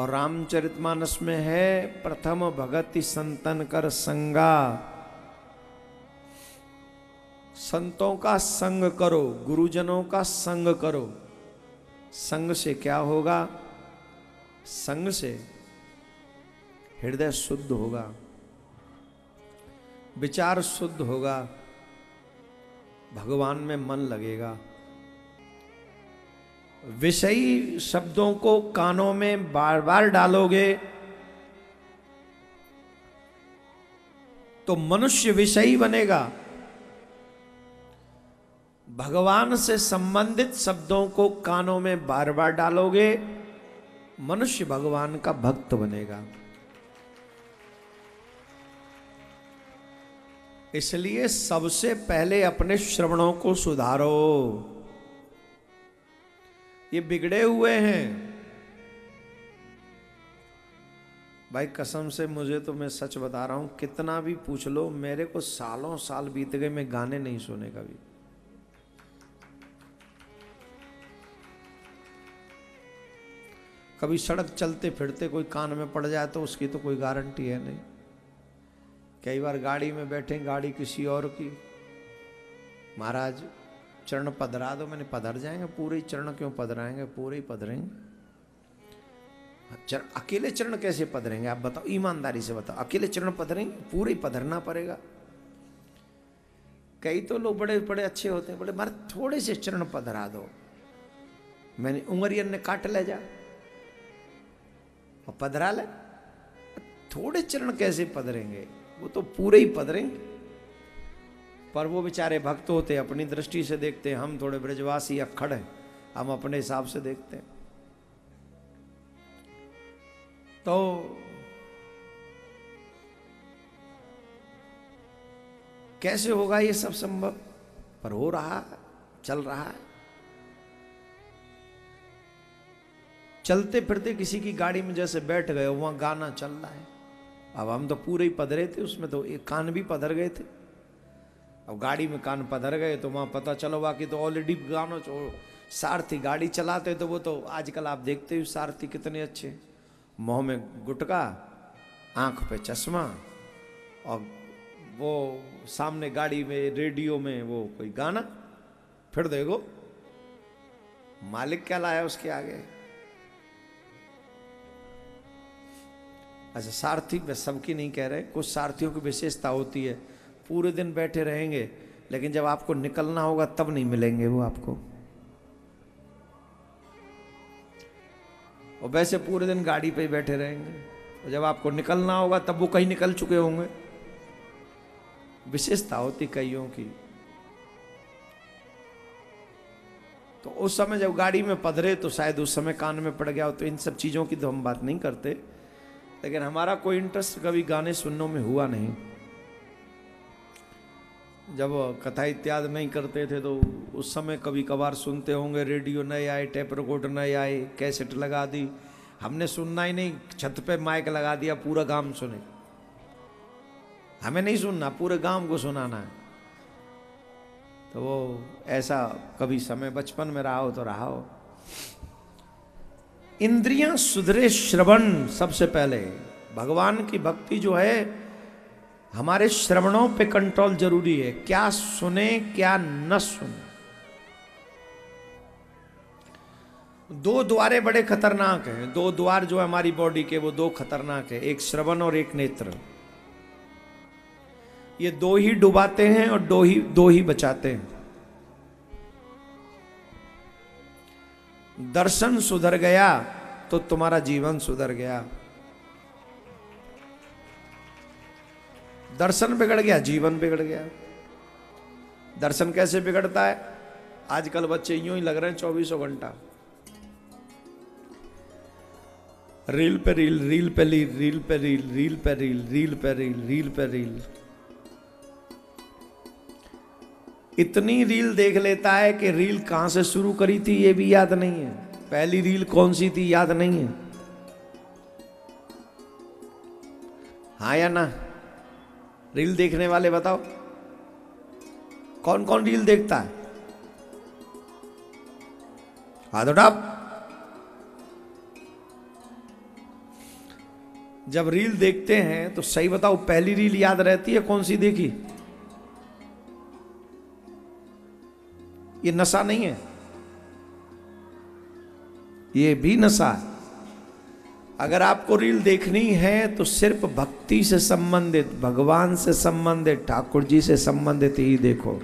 और रामचरितमानस में है प्रथम भगति संतन कर संगा। संतों का संग करो, गुरुजनों का संग करो। संग से क्या होगा? संग से हृदय शुद्ध होगा, विचार शुद्ध होगा, भगवान में मन लगेगा। विषयी शब्दों को कानों में बार बार डालोगे तो मनुष्य विषयी बनेगा। भगवान से संबंधित शब्दों को कानों में बार बार डालोगे, मनुष्य भगवान का भक्त बनेगा। इसलिए सबसे पहले अपने श्रवणों को सुधारो। ये बिगड़े हुए हैं भाई, कसम से। मुझे तो, मैं सच बता रहा हूं, कितना भी पूछ लो, मेरे को सालों साल बीत गए, मैं गाने नहीं सुने कभी। कभी सड़क चलते फिरते कोई कान में पड़ जाए तो उसकी तो कोई गारंटी है नहीं। कई बार गाड़ी में बैठे, गाड़ी किसी और की, महाराज चरण पधरा दो। मैंने पधर जाएंगे? पूरे ही चरण क्यों पधराएंगे? पूरे ही पधरेंगे। अकेले चरण कैसे पधरेंगे आप बताओ, ईमानदारी से बताओ। अकेले चरण पधरेंगे? पूरे ही पधरना पड़ेगा। कई तो लोग बड़े बड़े अच्छे होते हैं, बड़े मारे थोड़े से चरण पधरा दो। मैंने उंगरियन ने काट ले जा और पधरा ले। थोड़े चरण कैसे पधरेंगे? वो तो पूरे ही पधरेंगे। पर वो बेचारे भक्त होते, अपनी दृष्टि से देखते हैं। हम थोड़े ब्रजवासी अक्खड़ हैं, हम अपने हिसाब से देखते हैं। तो कैसे होगा ये सब संभव? पर हो रहा है, चल रहा है। चलते फिरते किसी की गाड़ी में जैसे बैठ गए, वहां गाना चल रहा है। अब हम तो पूरे ही पधरे थे उसमें, तो एक कान भी पधर गए थे। अब गाड़ी में कान पधर गए तो वहां पता चलो बाकी तो ऑलरेडी गानों सारथी गाड़ी चलाते, तो वो तो आजकल आप देखते हो सारथी कितने अच्छे, मुंह में गुटका, आंख पे चश्मा, और वो सामने गाड़ी में रेडियो में वो कोई गाना। फिर देखो मालिक क्या लाया उसके आगे। अच्छा, सारथी में सबकी नहीं कह रहे, कुछ सारथियों की विशेषता होती है, पूरे दिन बैठे रहेंगे लेकिन जब आपको निकलना होगा तब नहीं मिलेंगे वो आपको। और वैसे पूरे दिन गाड़ी पे ही बैठे रहेंगे, और जब आपको निकलना होगा तब वो कहीं निकल चुके होंगे। विशेषता होती कईयों की। तो उस समय जब गाड़ी में पधरे तो शायद उस समय कान में पड़ गया हो। तो इन सब चीजों की तो हम बात नहीं करते, लेकिन हमारा कोई इंटरेस्ट कभी गाने सुनने में हुआ नहीं। जब कथा इत्यादि नहीं करते थे तो उस समय कभी कभार सुनते होंगे, रेडियो नए आए, टेप रिकॉर्डर नए आए, कैसेट लगा दी, हमने सुनना ही नहीं, छत पे माइक लगा दिया, पूरा गांव सुने। हमें नहीं सुनना, पूरे गांव को सुनाना है। तो वो ऐसा कभी समय बचपन में रहा हो तो रहा हो। इंद्रियां सुधरे, श्रवण सबसे पहले। भगवान की भक्ति जो है, हमारे श्रवणों पे कंट्रोल जरूरी है। क्या सुने क्या न सुने। दो द्वारे बड़े खतरनाक हैं। दो द्वार जो है हमारी बॉडी के, वो दो खतरनाक है, एक श्रवण और एक नेत्र। ये दो ही डुबाते हैं और दो ही बचाते हैं। दर्शन सुधर गया तो तुम्हारा जीवन सुधर गया। दर्शन बिगड़ गया, जीवन बिगड़ गया। दर्शन कैसे बिगड़ता है? आजकल बच्चे यूं ही लग रहे हैं 24 घंटा रील पे रील, रील पे रील, रील पे रील, रील पे रील, रील पे रील, रील पे रील। इतनी रील देख लेता है कि रील कहां से शुरू करी थी ये भी याद नहीं है, पहली रील कौन सी थी याद नहीं है। हाँ या ना? रील देखने वाले बताओ, कौन कौन रील देखता है? हाथ उठा। जब रील देखते हैं तो सही बताओ, पहली रील याद रहती है कौन सी देखी? ये नशा नहीं है, ये भी नशा है। अगर आपको रील देखनी है तो सिर्फ भक्ति से संबंधित, भगवान से संबंधित, ठाकुर जी से संबंधित ही देखो।